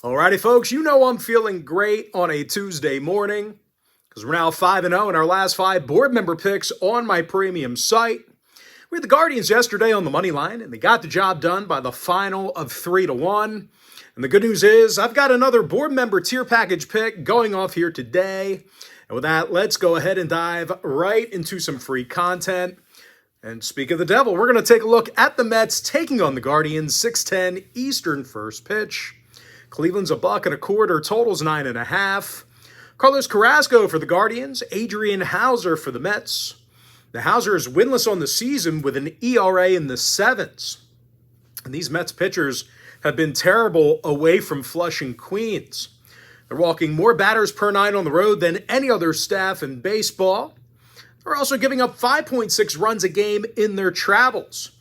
Alrighty, folks, you know I'm feeling great on a Tuesday morning because we're now 5-0 in our last 5 board member picks on my premium site. We had the Guardians yesterday on the money line, and they got the job done by the final of 3-1. And the good news is I've got another board member tier package pick going off here today. And with that, let's go ahead and dive right into some free content. And speak of the devil, we're going to take a look at the Mets taking on the Guardians, 6:10 Eastern first pitch. Cleveland's $1.25, totals 9.5. Carlos Carrasco for the Guardians, Adrian Hauser for the Mets. The Hauser is winless on the season with an ERA in the 7s. And these Mets pitchers have been terrible away from Flushing, Queens. They're walking more batters per 9 on the road than any other staff in baseball. They're also giving up 5.6 runs a game in their travels.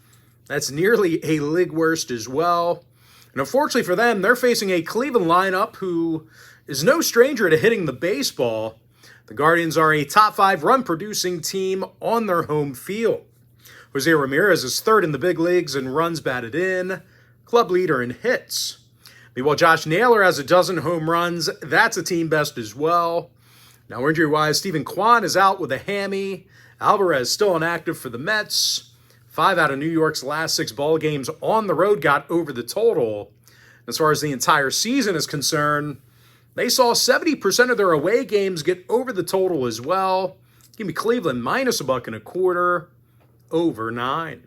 That's nearly a league worst as well. And unfortunately for them, they're facing a Cleveland lineup who is no stranger to hitting the baseball. The Guardians are a top 5 run-producing team on their home field. Jose Ramirez is 3rd in the big leagues in runs batted in, club leader in hits. Meanwhile, Josh Naylor has a dozen home runs. That's a team best as well. Now, injury-wise, Steven Kwan is out with a hammy. Alvarez still inactive for the Mets. 5 out of New York's last 6 ball games on the road got over the total. As far as the entire season is concerned, they saw 70% of their away games get over the total as well. Give me Cleveland minus $1.25, over 9.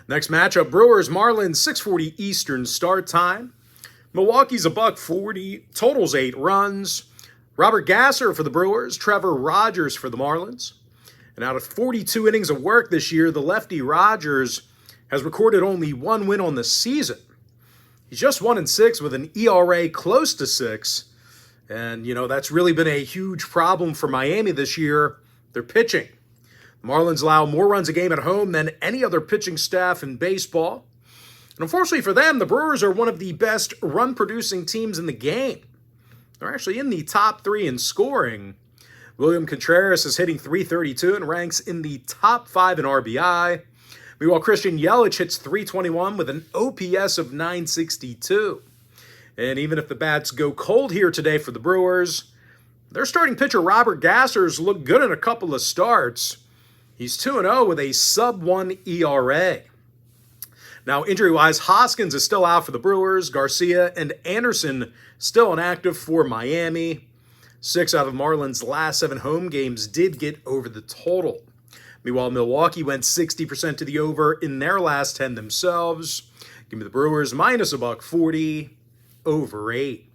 Next matchup, Brewers Marlins, 6:40 Eastern start time. Milwaukee's $1.40, totals 8 runs. Robert Gasser for the Brewers, Trevor Rogers for the Marlins. And out of 42 innings of work this year, the lefty Rogers has recorded only 1 win on the season. He's just 1-6 with an ERA close to 6. And, that's really been a huge problem for Miami this year. They're pitching. The Marlins allow more runs a game at home than any other pitching staff in baseball. And unfortunately for them, the Brewers are one of the best run-producing teams in the game. They're actually in the top 3 in scoring. William Contreras is hitting .332 and ranks in the top 5 in RBI. Meanwhile, Christian Yelich hits .321 with an OPS of .962. And even if the bats go cold here today for the Brewers, their starting pitcher Robert Gasser's looked good in a couple of starts. He's 2-0 with a sub-1 ERA. Now, injury-wise, Hoskins is still out for the Brewers. Garcia and Anderson still inactive for Miami. 6 out of Marlins' last 7 home games did get over the total. Meanwhile, Milwaukee went 60% to the over in their last 10 themselves. Give me the Brewers minus $1.40, over 8.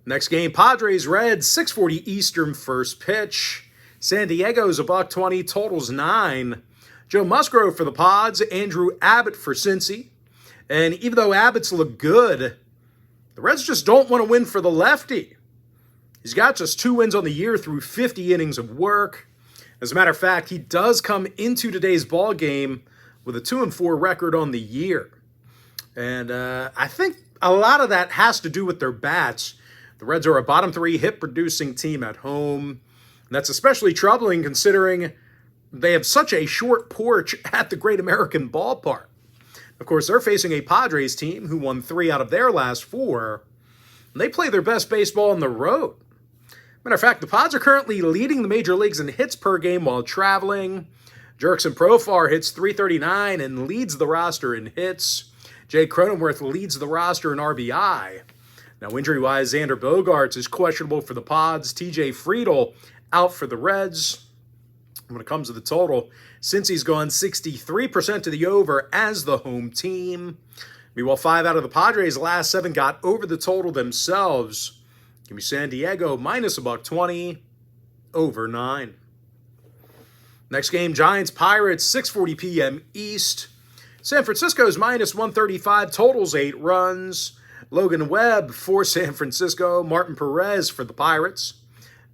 Next game, Padres Reds, 6:40 Eastern first pitch. San Diego's $1.20, totals 9. Joe Musgrove for the Pods, Andrew Abbott for Cincy. And even though Abbott's look good, the Reds just don't want to win for the lefty. He's got just 2 wins on the year through 50 innings of work. As a matter of fact, he does come into today's ball game with a 2-4 record on the year. And I think a lot of that has to do with their bats. The Reds are a bottom 3 hit-producing team at home. And that's especially troubling considering they have such a short porch at the Great American Ballpark. Of course, they're facing a Padres team who won 3 out of their last 4. And they play their best baseball on the road. Matter of fact, the Pods are currently leading the major leagues in hits per game while traveling. Jurickson Profar hits .339 and leads the roster in hits. Jay Cronenworth leads the roster in RBI. Now, injury-wise, Xander Bogaerts is questionable for the Pods. TJ Friedl out for the Reds. When it comes to the total, since he's gone 63% to the over as the home team. Meanwhile, 5 out of the Padres' last 7 got over the total themselves. Give me San Diego minus $1.20, over 9. Next game, Giants-Pirates, 6:40 p.m. East. San Francisco's minus 135, totals 8 runs. Logan Webb for San Francisco, Martin Perez for the Pirates.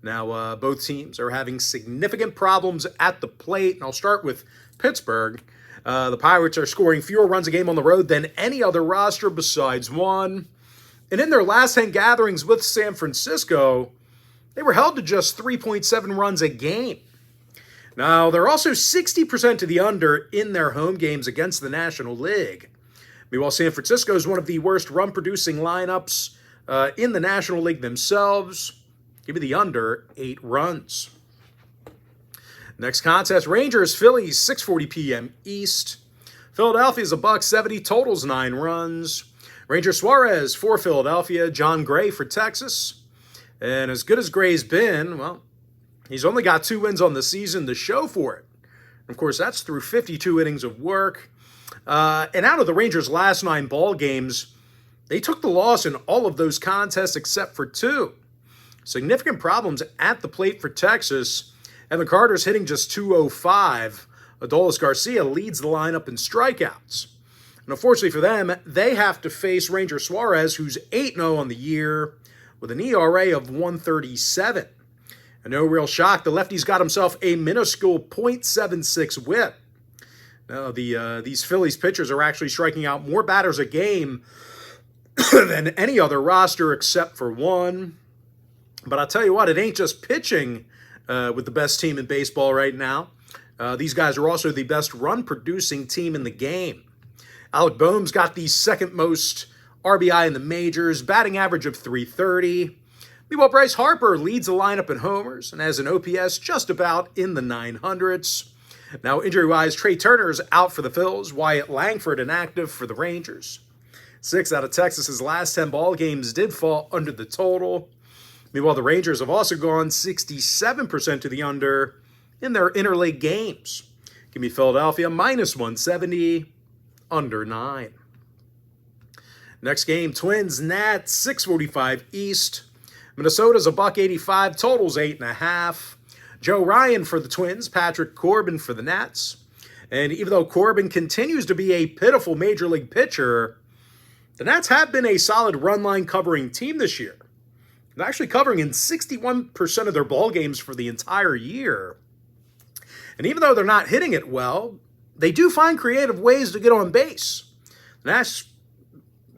Now, both teams are having significant problems at the plate, and I'll start with Pittsburgh. The Pirates are scoring fewer runs a game on the road than any other roster besides one. And in their last 10 gatherings with San Francisco, they were held to just 3.7 runs a game. Now, they're also 60% to the under in their home games against the National League. Meanwhile, San Francisco is one of the worst run-producing lineups in the National League themselves. Give me the under 8 runs. Next contest, Rangers, Phillies, 6:40 p.m. East. Philadelphia's $1.70, totals 9 runs. Ranger Suarez for Philadelphia, John Gray for Texas. And as good as Gray's been, well, he's only got 2 wins on the season to show for it. Of course, that's through 52 innings of work. And out of the Rangers' last 9 ball games, they took the loss in all of those contests except for 2. Significant problems at the plate for Texas. Evan Carter's hitting just .205. Adolis Garcia leads the lineup in strikeouts. And unfortunately for them, they have to face Ranger Suarez, who's 8-0 on the year, with an ERA of 1.37. And no real shock, the lefty's got himself a minuscule .76 whip. Now, these Phillies pitchers are actually striking out more batters a game than any other roster except for one. But I'll tell you what, it ain't just pitching with the best team in baseball right now. These guys are also the best run-producing team in the game. Alec Boehm's got the second most RBI in the majors, batting average of .330. Meanwhile, Bryce Harper leads the lineup in homers and has an OPS just about in the 900s. Now, injury-wise, Trey Turner's out for the Phils, Wyatt Langford inactive for the Rangers. 6 out of Texas's last 10 ball games did fall under the total. Meanwhile, the Rangers have also gone 67% to the under in their interleague games. Give me Philadelphia -170, under 9. Next game, Twins, Nats, 6:45 East. Minnesota's $1.85, totals 8.5. Joe Ryan for the Twins, Patrick Corbin for the Nats. And even though Corbin continues to be a pitiful major league pitcher, the Nats have been a solid run line covering team this year. They're actually covering in 61% of their ball games for the entire year. And even though they're not hitting it well, they do find creative ways to get on base. The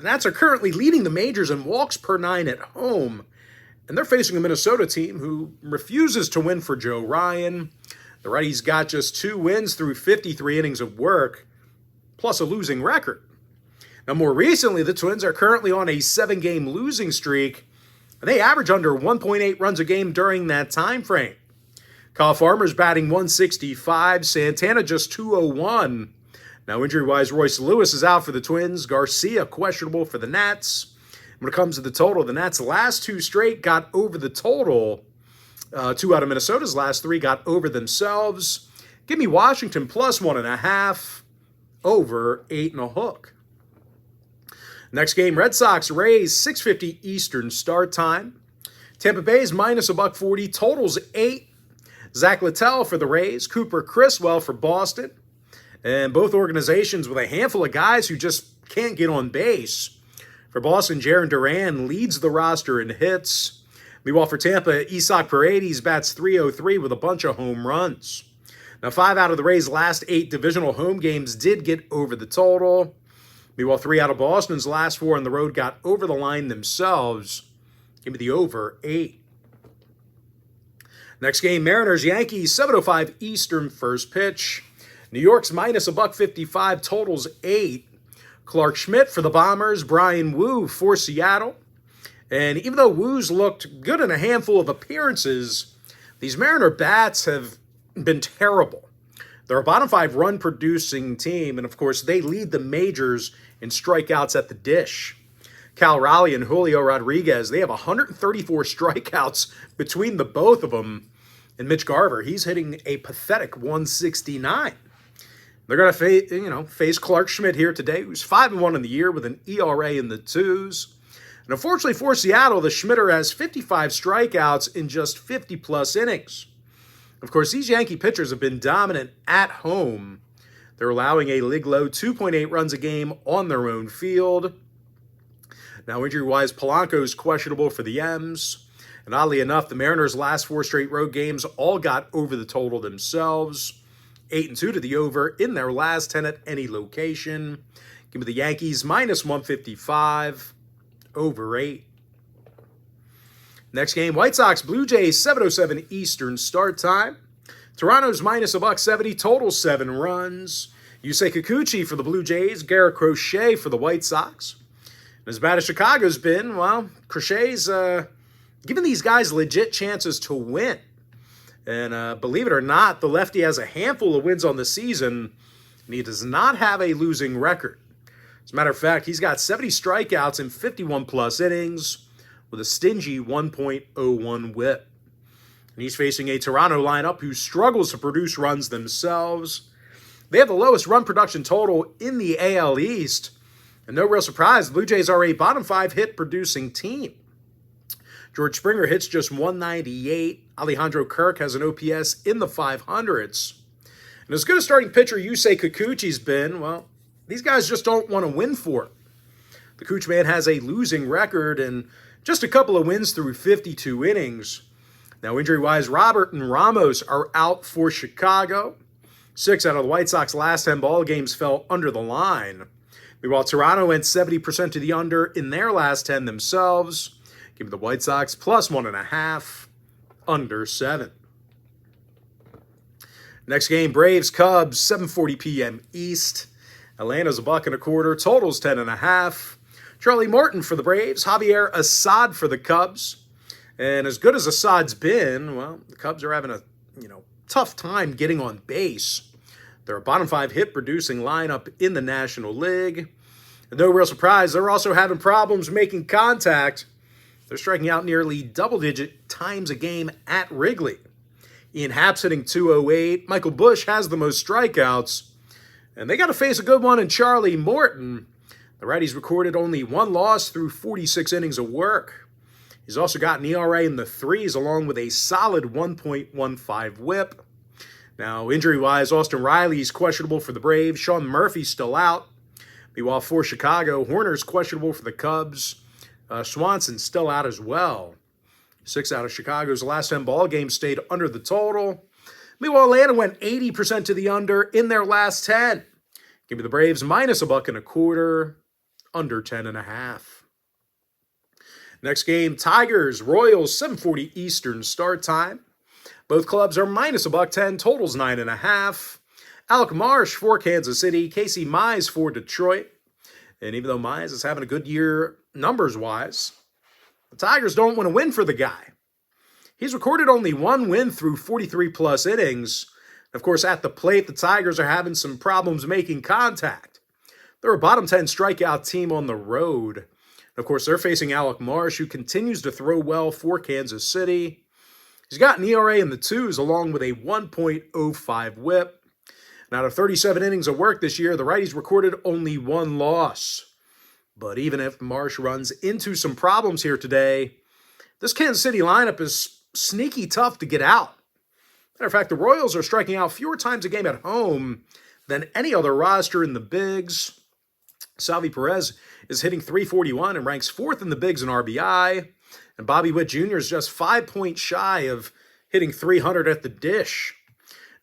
Nats are currently leading the majors in walks per 9 at home. And they're facing a Minnesota team who refuses to win for Joe Ryan. The righty's got just 2 wins through 53 innings of work, plus a losing record. Now, more recently, the Twins are currently on a 7-game losing streak, and they average under 1.8 runs a game during that time frame. Kyle Farmer's batting 165, Santana just 201. Now, injury-wise, Royce Lewis is out for the Twins, Garcia questionable for the Nats. When it comes to the total, the Nats' last 2 straight got over the total. 2 out of Minnesota's last 3 got over themselves. Give me Washington +1.5, over 8.5. Next game, Red Sox, Rays, 6:50 Eastern start time. Tampa Bay's -140, totals 8. Zach Littell for the Rays, Cooper Criswell for Boston. And both organizations with a handful of guys who just can't get on base. For Boston, Jarren Duran leads the roster in hits. Meanwhile, for Tampa, Isaac Paredes bats .303 with a bunch of home runs. Now, 5 out of the Rays' last 8 divisional home games did get over the total. Meanwhile, 3 out of Boston's last 4 on the road got over the line themselves. Give me the over 8. Next game, Mariners, Yankees, 7:05 Eastern first pitch. New York's -155, totals 8. Clark Schmidt for the Bombers, Brian Wu for Seattle. And even though Wu's looked good in a handful of appearances, these Mariner bats have been terrible. They're a bottom 5 run-producing team, and of course, they lead the majors in strikeouts at the dish. Cal Raleigh and Julio Rodriguez, they have 134 strikeouts between the both of them. And Mitch Garver, he's hitting a pathetic 169. They're going to face Clark Schmidt here today, who's 5-1 in the year with an ERA in the 2s. And unfortunately for Seattle, the Schmitter has 55 strikeouts in just 50-plus innings. Of course, these Yankee pitchers have been dominant at home. They're allowing a league-low 2.8 runs a game on their own field. Now, injury-wise, Polanco's questionable for the M's. And oddly enough, the Mariners' last 4 straight road games all got over the total themselves. 8-2 to the over in their last 10 at any location. Give me the Yankees -155, over 8. Next game, White Sox, Blue Jays, 7:07 Eastern start time. Toronto's -170, total 7 runs. Yusei Kikuchi for the Blue Jays, Garrett Crochet for the White Sox. And as bad as Chicago's been, well, Crochet's giving these guys legit chances to win. And believe it or not, the lefty has a handful of wins on the season, and he does not have a losing record. As a matter of fact, he's got 70 strikeouts in 51-plus innings with a stingy 1.01 whip. And he's facing a Toronto lineup who struggles to produce runs themselves. They have the lowest run production total in the AL East. And no real surprise, the Blue Jays are a bottom 5 hit-producing team. George Springer hits just 198. Alejandro Kirk has an OPS in the 500s. And as good as starting pitcher Yusei Kikuchi's been, well, these guys just don't want to win for it. The Cooch man has a losing record and just a couple of wins through 52 innings. Now, injury-wise, Robert and Ramos are out for Chicago. 6 out of the White Sox last 10 ball games fell under the line. Meanwhile, Toronto went 70% to the under in their last 10 themselves. Give me the White Sox plus 1.5, under 7. Next game, Braves-Cubs, 7:40 p.m. East. Atlanta's $1.25, totals 10.5. Charlie Morton for the Braves, Javier Assad for the Cubs. And as good as Assad's been, well, the Cubs are having a tough time getting on base. They're a bottom 5 hit-producing lineup in the National League. And no real surprise, they're also having problems making contact. They're striking out nearly double-digit times a game at Wrigley. Ian Happ's hitting 208. Michael Busch has the most strikeouts. And they got to face a good one in Charlie Morton. The righty's recorded only 1 loss through 46 innings of work. He's also got an ERA in the 3s along with a solid 1.15 whip. Now, injury-wise, Austin Riley's questionable for the Braves. Sean Murphy's still out. Meanwhile, for Chicago, Horner's questionable for the Cubs. Swanson's still out as well. 6 out of Chicago's last 10 ball games stayed under the total. Meanwhile, Atlanta went 80% to the under in their last 10. Give me the Braves minus $1.25, under 10.5. Next game, Tigers, Royals, 7:40 Eastern start time. Both clubs are minus $1.10, totals 9.5. Alec Marsh for Kansas City, Casey Mize for Detroit. And even though Mize is having a good year numbers-wise, the Tigers don't want to win for the guy. He's recorded only 1 win through 43-plus innings. Of course, at the plate, the Tigers are having some problems making contact. They're a bottom 10 strikeout team on the road. Of course, they're facing Alec Marsh, who continues to throw well for Kansas City. He's got an ERA in the 2s along with a 1.05 whip. And out of 37 innings of work this year, the righties recorded only 1 loss. But even if Marsh runs into some problems here today, this Kansas City lineup is sneaky tough to get out. Matter of fact, the Royals are striking out fewer times a game at home than any other roster in the Bigs. Salvi Perez is hitting .341 and ranks 4th in the Bigs in RBI. And Bobby Witt Jr. is just 5 points shy of hitting .300 at the dish.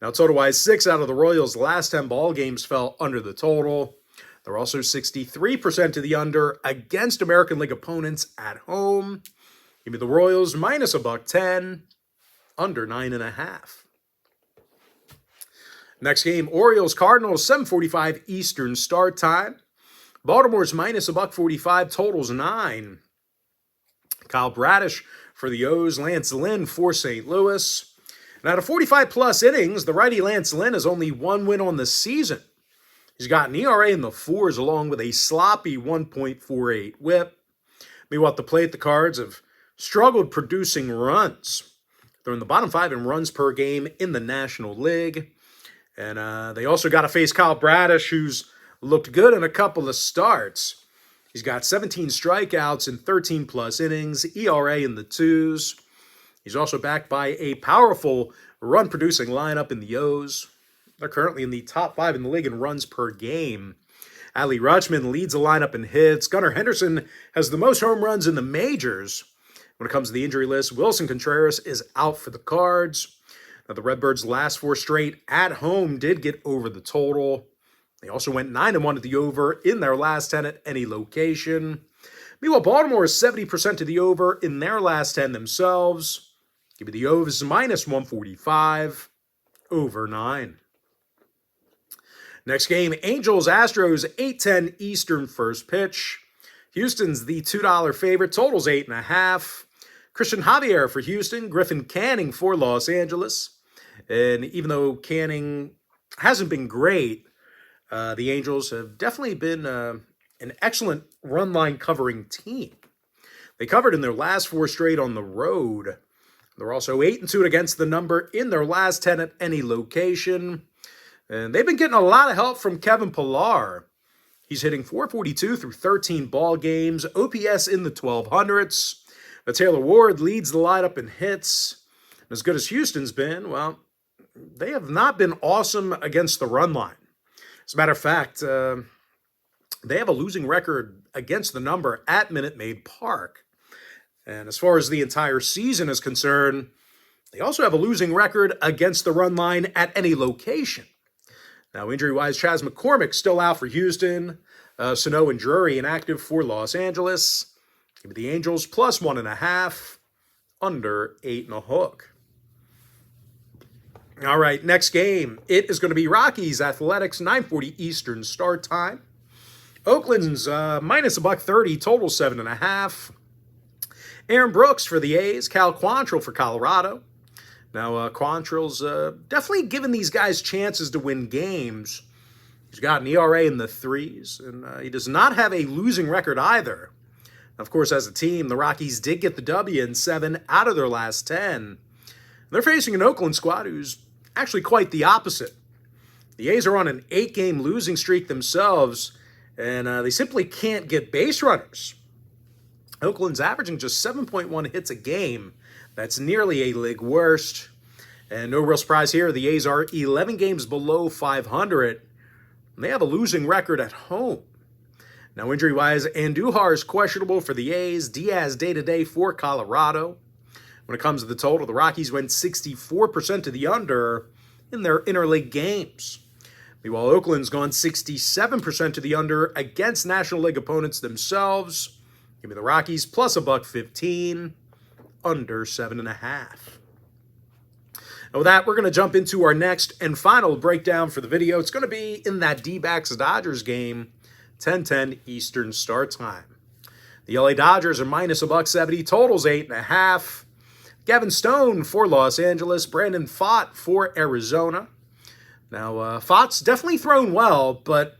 Now, total-wise, 6 out of the Royals' last 10 ball games fell under the total. They're also 63% to the under against American League opponents at home. Give me the Royals minus $1.10, under 9.5. Next game, Orioles-Cardinals, 7:45 Eastern start time. Baltimore's minus $1.45, totals 9. Kyle Bradish for the O's, Lance Lynn for St. Louis. And out of 45-plus innings, the righty Lance Lynn has only 1 win on the season. He's got an ERA in the 4s along with a sloppy 1.48 whip. Meanwhile, at the plate, the Cards have struggled producing runs. They're in the bottom 5 in runs per game in the National League. And they also got to face Kyle Bradish, who's looked good in a couple of starts. He's got 17 strikeouts in 13-plus innings, ERA in the 2s. He's also backed by a powerful run-producing lineup in the O's. They're currently in the top 5 in the league in runs per game. Adley Rutschman leads the lineup in hits. Gunnar Henderson has the most home runs in the majors. When it comes to the injury list, Wilson Contreras is out for the Cards. Now, the Redbirds' last 4 straight at home did get over the total. They also went 9-1 at the over in their last 10 at any location. Meanwhile, Baltimore is 70% to the over in their last 10 themselves. Give me the O's minus 145, over 9. Next game, Angels, Astros, 8:10 Eastern first pitch. Houston's the $2 favorite, totals 8.5. Christian Javier for Houston, Griffin Canning for Los Angeles. And even though Canning hasn't been great, the Angels have definitely been an excellent run line covering team. They covered in their last 4 straight on the road. They're also 8-2 against the number in their last 10 at any location. And they've been getting a lot of help from Kevin Pillar. He's hitting .442 through 13 ball games, OPS in the 1200s. Now, Taylor Ward leads the lineup in hits. As good as Houston's been, well, they have not been awesome against the run line. As a matter of fact, they have a losing record against the number at Minute Maid Park. And as far as the entire season is concerned, they also have a losing record against the run line at any location. Now, injury-wise, Chas McCormick still out for Houston. Sano and Drury inactive for Los Angeles. Give me the Angels plus 1.5, under 8.5. All right, next game. It is going to be Rockies Athletics, 9:40 Eastern start time. Oakland's minus $1.30, total 7.5. Aaron Brooks for the A's, Cal Quantrill for Colorado. Now, Quantrill's definitely given these guys chances to win games. He's got an ERA in the 3s, and he does not have a losing record either. Of course, as a team, the Rockies did get the W in 7 out of their last 10. They're facing an Oakland squad who's actually quite the opposite. The A's are on an 8-game losing streak themselves, and they simply can't get base runners. Oakland's averaging just 7.1 hits a game. That's nearly a league worst. And no real surprise here, the A's are 11 games below 500. And they have a losing record at home. Now, injury-wise, Andujar is questionable for the A's. Diaz day-to-day for Colorado. When it comes to the total, the Rockies went 64% to the under in their interleague games. Meanwhile, Oakland's gone 67% to the under against National League opponents themselves. Give me the Rockies plus $1.15, under 7.5. And with that, we're going to jump into our next and final breakdown for the video. It's going to be in that D-backs-Dodgers game, 10:10 Eastern start time. The LA Dodgers are minus $1.70, totals 8.5. Gavin Stone for Los Angeles, Brandon Pfaadt for Arizona. Now, Pfaadt's definitely thrown well, but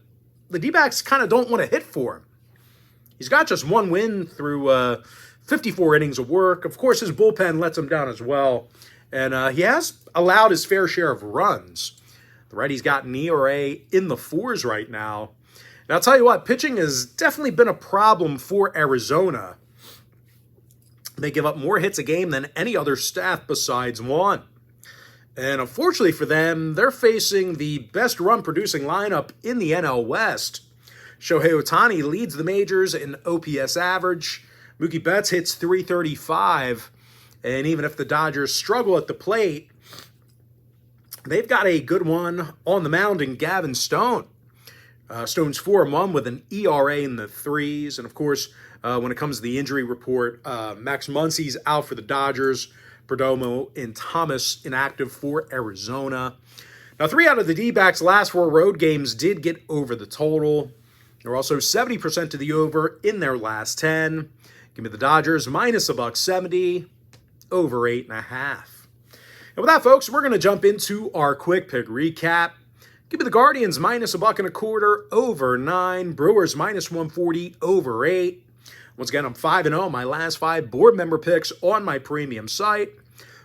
the D-backs kind of don't want to hit for him. He's got just 1 win through 54 innings of work. Of course, his bullpen lets him down as well. And he has allowed his fair share of runs. The righty's got an ERA in the 4s right now. And I'll tell you what, pitching has definitely been a problem for Arizona. They give up more hits a game than any other staff besides one. And unfortunately for them, they're facing the best run-producing lineup in the NL West. Shohei Ohtani leads the majors in OPS average. Mookie Betts hits .335. And even if the Dodgers struggle at the plate, they've got a good one on the mound in Gavin Stone. Stone's 4-1 with an ERA in the 3s. And of course, when it comes to the injury report, Max Muncy's out for the Dodgers. Perdomo and Thomas inactive for Arizona. Now, 3 out of the D-backs' last 4 road games did get over the total. They're also 70% to the over in their last 10. Give me the Dodgers minus $1.70, over 8.5. And with that, folks, we're going to jump into our quick pick recap. Give me the Guardians minus $1.25, over 9. Brewers minus 140, over 8. Once again, I'm 5-0 my last 5 board member picks on my premium site.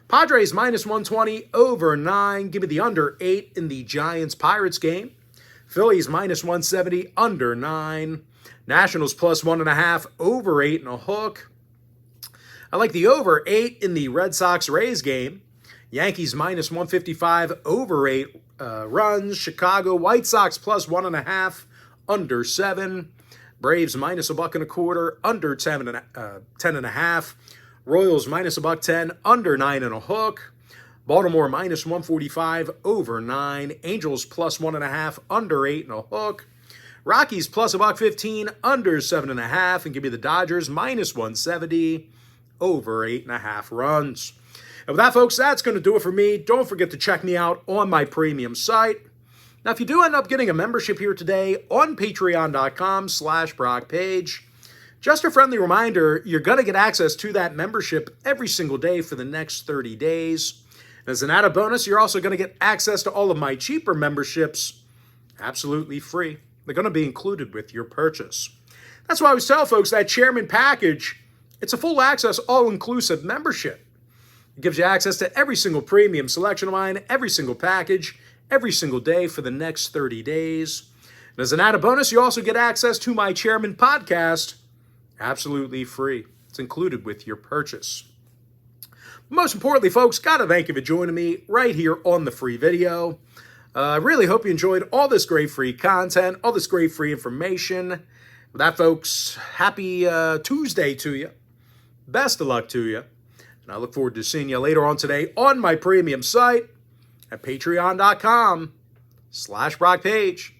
Padres minus 120, over 9. Give me the under 8 in the Giants-Pirates game. Phillies minus 170, under 9. Nationals plus 1.5, over 8.5. I like the over 8 in the Red Sox-Rays game. Yankees minus 155, over 8 runs. Chicago White Sox plus 1.5, under 7. Braves minus $1.25, under 10.5. Royals minus $1.10, under 9.5. Baltimore minus 145, over 9. Angels plus 1.5, under 8.5. Rockies plus $1.15, under 7.5. And give me the Dodgers minus 170, over 8.5 runs. And with that, folks, that's going to do it for me. Don't forget to check me out on my premium site. Now, if you do end up getting a membership here today on patreon.com/BrockPage, just a friendly reminder, you're going to get access to that membership every single day for the next 30 days. As an added bonus, you're also going to get access to all of my cheaper memberships absolutely free. They're going to be included with your purchase. That's why I always tell folks that Chairman package, it's a full access, all-inclusive membership. It gives you access to every single premium selection of mine, every single package, every single day for the next 30 days. And as an added bonus, you also get access to my Chairman podcast absolutely free. It's included with your purchase. Most importantly, folks, gotta thank you for joining me right here on the free video. I really hope you enjoyed all this great free content, all this great free information. With that, folks, happy Tuesday to you. Best of luck to you. And I look forward to seeing you later on today on my premium site at patreon.com/BrockPage.